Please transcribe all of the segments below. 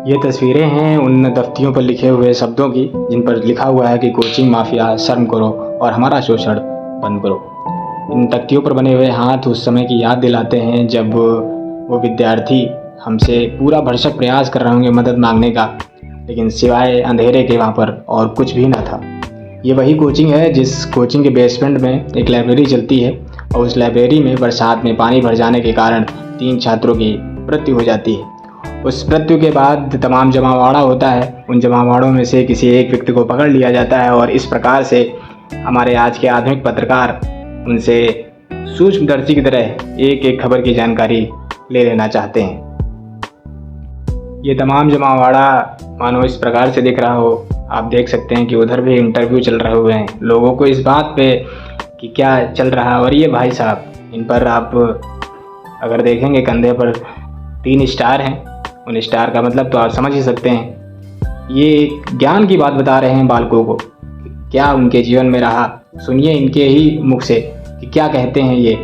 ये तस्वीरें हैं उन दफ्तियों पर लिखे हुए शब्दों की जिन पर लिखा हुआ है कि कोचिंग माफिया शर्म करो और हमारा शोषण बंद करो। इन तख्तियों पर बने हुए हाथ उस समय की याद दिलाते हैं जब वो विद्यार्थी हमसे पूरा भरसक प्रयास कर रहे होंगे मदद मांगने का, लेकिन सिवाय अंधेरे के वहाँ पर और कुछ भी ना था। ये वही कोचिंग है जिस कोचिंग के बेसमेंट में एक लाइब्रेरी चलती है और उस लाइब्रेरी में बरसात में पानी भर जाने के कारण 3 छात्रों की मृत्यु हो जाती है। उस मृत्यु के बाद तमाम जमावाड़ा होता है। उन जमावाड़ों में से किसी एक व्यक्ति को पकड़ लिया जाता है और इस प्रकार से हमारे आज के आधुनिक पत्रकार उनसे सूक्ष्मदर्शी की तरह एक एक खबर की जानकारी ले लेना चाहते हैं। ये तमाम जमावाड़ा मानो इस प्रकार से दिख रहा हो। आप देख सकते हैं कि उधर भी इंटरव्यू चल रहे हुए हैं लोगों को इस बात पे कि क्या चल रहा है। और ये भाई साहब, इन पर आप अगर देखेंगे कंधे पर 3 स्टार हैं। उन स्टार का मतलब तो आप समझ ही सकते हैं। ये ज्ञान की बात बता रहे हैं बालकों को, क्या उनके जीवन में रहा। सुनिए इनके ही मुख से कि क्या कहते हैं ये।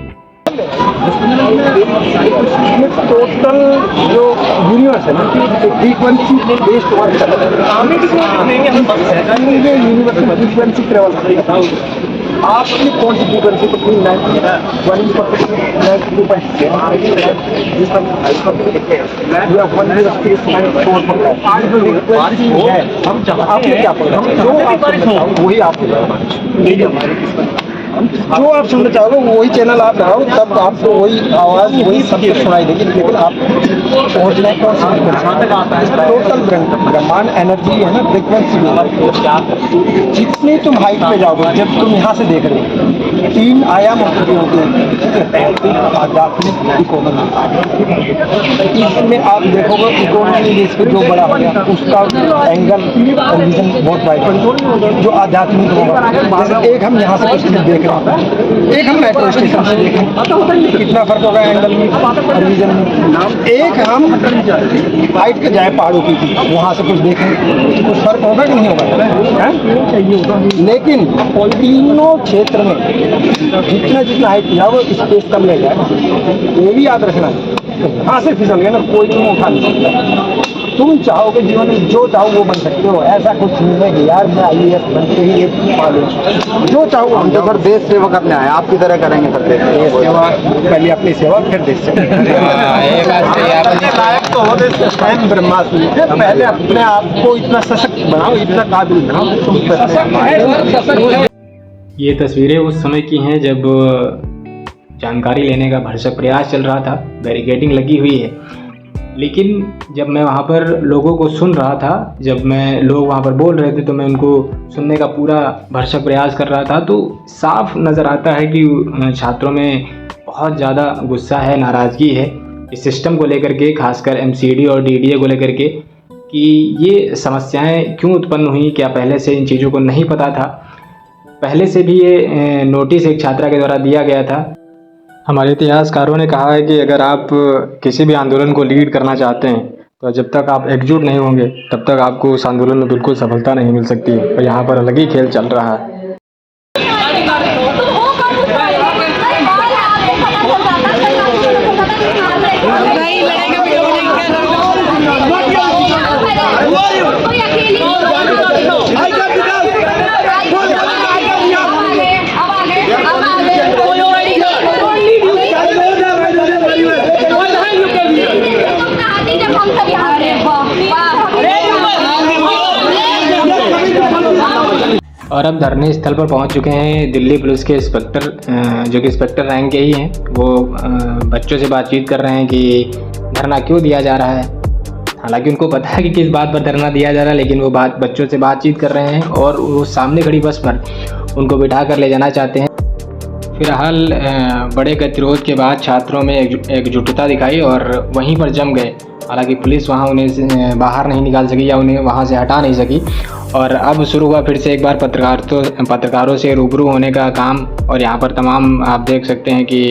टोटल जो यूनिवर्स है ना, frequency based work frequency travel आप अपनी कौन सी फ्रीक्वेंसी को आपने क्या पढ़ा, वही जो आप सुनना चाहोगे वही चैनल आप लगाओ, तब आपको वही आवाज़ वही सब कुछ सुनाई देगी। लेकिन आप पहुँचना है कौन सी टोटल ब्रह्मांड एनर्जी है ना, फ्रिक्वेंसी में जितनी तुम हाइट पे जाओगे, जब तुम यहाँ से देख रहे हो 3 आयाम होते हैं आध्यात्मिक इकोनॉमी। इसमें आप देखोगे इकोनॉमी बेस पे जो बड़ा हो गया उसका एंगल रीजन बहुत वाइड जो आध्यात्मिक होगा। जैसे एक हम यहाँ से कुछ देख रहे हैं, एक हम मेट्रो स्टेशन से देख रहे हैं, कितना फर्क होगा एंगल में रीजन में। एक हम हाइट पे जाए पहाड़ों की थी, वहाँ से कुछ देखें, कुछ फर्क होगा कि नहीं होगा। लेकिन तीनों क्षेत्र में जितना जितना हाइट किया वो स्पेस कम ले जाए। ये भी याद रखना, हाँ से फिसल गया ना, कोई तुम उठा नहीं सकता। तुम चाहोगे जीवन में जो चाहो वो बन सकते हो। ऐसा कुछ नहीं है कि यार मैं IAS बन के ही एक जो चाहो। हम तो सर देश सेवा करने आए, आपकी तरह करेंगे सर देश सेवा। पहले अपनी सेवा फिर देश सेवा। ब्रह्मास्त्र पहले अपने आप को इतना सशक्त बनाओ, इतना काबिल बनाओ। ये तस्वीरें उस समय की हैं जब जानकारी लेने का भरसक प्रयास चल रहा था। बैरिकेडिंग लगी हुई है, लेकिन जब मैं वहाँ पर लोगों को सुन रहा था, जब मैं लोग वहाँ पर बोल रहे थे तो मैं उनको सुनने का पूरा भरसक प्रयास कर रहा था, तो साफ नज़र आता है कि छात्रों में बहुत ज़्यादा गुस्सा है, नाराज़गी है इस सिस्टम को लेकर के, खासकर MCD और DDA को लेकर के, कि ये समस्याएं क्यों उत्पन्न हुई। क्या पहले से इन चीज़ों को नहीं पता था? पहले से भी ये नोटिस एक छात्रा के द्वारा दिया गया था। हमारे इतिहासकारों ने कहा है कि अगर आप किसी भी आंदोलन को लीड करना चाहते हैं तो जब तक आप एकजुट नहीं होंगे तब तक आपको उस आंदोलन में बिल्कुल सफलता नहीं मिल सकती। और यहाँ पर अलग ही खेल चल रहा है। और अब धरने स्थल पर पहुंच चुके हैं दिल्ली पुलिस के इंस्पेक्टर, जो कि इंस्पेक्टर रैंक के ही हैं। वो बच्चों से बातचीत कर रहे हैं कि धरना क्यों दिया जा रहा है। हालांकि उनको पता है कि किस बात पर धरना दिया जा रहा है, लेकिन वो बच्चों से बातचीत कर रहे हैं और वो सामने खड़ी बस पर उनको बिठा कर ले जाना चाहते हैं। फिलहाल बड़े गतिरोध के बाद छात्रों में एकजुटता दिखाई और वहीं पर जम गए। हालांकि पुलिस वहां उन्हें बाहर नहीं निकाल सकी या उन्हें वहां से हटा नहीं सकी। और अब शुरू हुआ फिर से एक बार पत्रकारों से रूबरू होने का काम। और यहाँ पर तमाम आप देख सकते हैं कि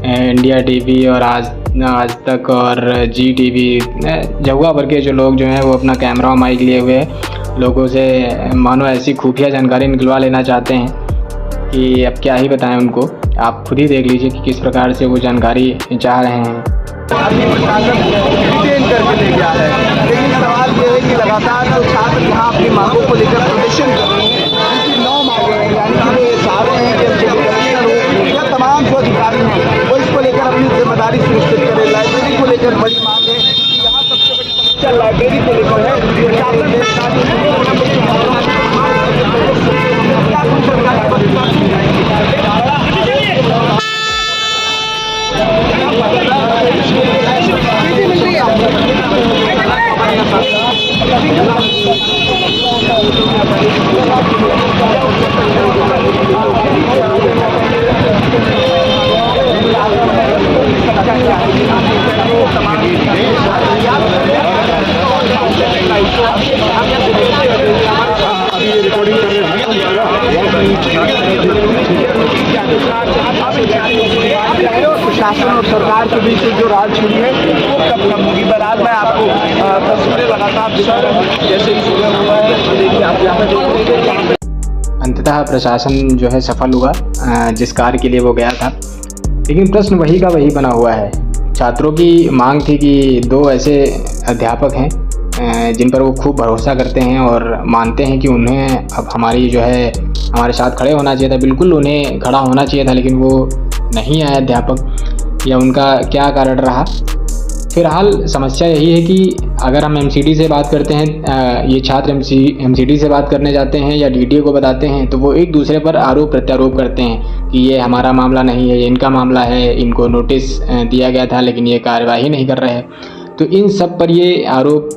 इंडिया TV और आज तक और GTV जहुआ भर के जो लोग जो हैं वो अपना कैमरा और माइक लिए हुए लोगों से मानो ऐसी खुफिया जानकारी निकलवा लेना चाहते हैं कि अब क्या ही बताएं उनको। आप खुद ही देख लीजिए कि किस प्रकार से वो जानकारी चाह रहे हैं। करके ले जा रहे हैं, लेकिन सवाल यहाँ अपनी मांगों को लेकर प्रदर्शन कर रहे हैं, उनकी 9 मांगे हैं, यानी कि वो ये चाह रहे हैं कि जो कमिश्नर हो या तमाम जो अधिकारी हैं वो इसको लेकर अपनी जिम्मेदारी सुनिश्चित करें। लाइब्रेरी को लेकर बड़ी मांग है कि यहाँ सबसे बड़ी समस्या लाइब्रेरी को लेकर है। प्रशासन प्रशासन और सरकार के बीच जो राज छुड़ी है वो कब कम होगी। बहरहाल मैं आपको तस्वीरें लगातार दिखा रहा हूँ जैसे ही शुरू हुआ है। देखिए आप यहाँ पे देख रहे हैं अंततः प्रशासन जो है सफल हुआ जिस कार्य के लिए वो गया था, लेकिन प्रश्न वही का वही बना हुआ है। छात्रों की मांग थी कि 2 ऐसे अध्यापक हैं जिन पर वो खूब भरोसा करते हैं और मानते हैं कि उन्हें अब हमारी जो है हमारे साथ खड़े होना चाहिए था, बिल्कुल उन्हें खड़ा होना चाहिए था, लेकिन वो नहीं आए अध्यापक, या उनका क्या कारण रहा। फिलहाल समस्या यही है कि अगर हम एमसीडी से बात करते हैं, ये छात्र एमसीडी से बात करने जाते हैं या डीडीओ को बताते हैं तो वो एक दूसरे पर आरोप प्रत्यारोप करते हैं कि ये हमारा मामला नहीं है, ये इनका मामला है, इनको नोटिस दिया गया था लेकिन ये कार्यवाही नहीं कर रहे हैं। तो इन सब पर ये आरोप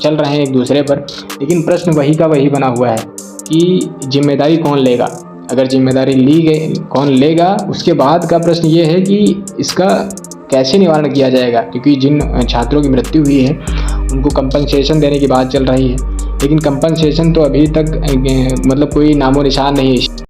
चल रहे हैं एक दूसरे पर, लेकिन प्रश्न वही का वही बना हुआ है कि जिम्मेदारी कौन लेगा। अगर जिम्मेदारी ली गई कौन लेगा, उसके बाद का प्रश्न ये है कि इसका कैसे निवारण किया जाएगा, क्योंकि जिन छात्रों की मृत्यु हुई है उनको कंपनसेशन देने की बात चल रही है, लेकिन कंपनसेशन तो अभी तक मतलब कोई नामो निशान नहीं है।